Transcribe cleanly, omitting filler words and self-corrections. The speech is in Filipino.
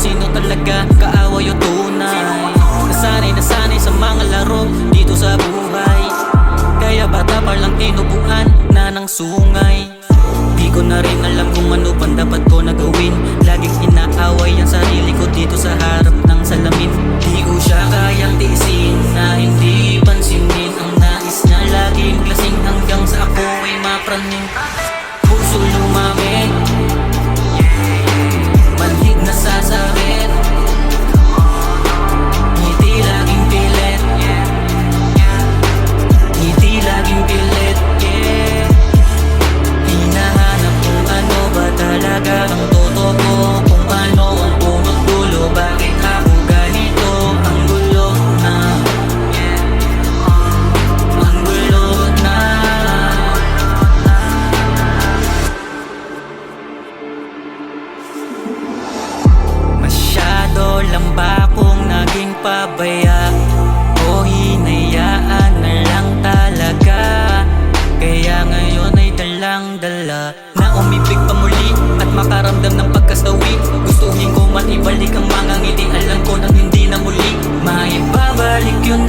sino talaga kaaway o tunay. Nasanay sa mga laro dito sa buhay, kaya bata pa lang tinubuan na ng sungay. Di ko na rin alam kung ano pang dapat ko na gawin. Laging inaaway ang sarili ko dito sa harap ng salamin. Di ko siya kayang tiisin na hindi pansinin ang nais na laging lasing hanggang sa ako ay mapraning. Puso lumamig, manhid na sasakit, ngiti laging pilit, ngiti laging pilit, yeah. Hinahanap kung ano ba talaga ang totoo, kung ano ang punot dulo, bakit ako ganito. Ang gulo na, ang gulo na. Masyado lang ba akong naging pabaya, o hinayaan na lang talaga? Kaya ngayon ay dalang-dala na umibig pa muli at makaramdam ng pagkasawi. Gustuhin ko man ibalik ang mga ngiti, alam ko nang hindi na muli maibabalik yun.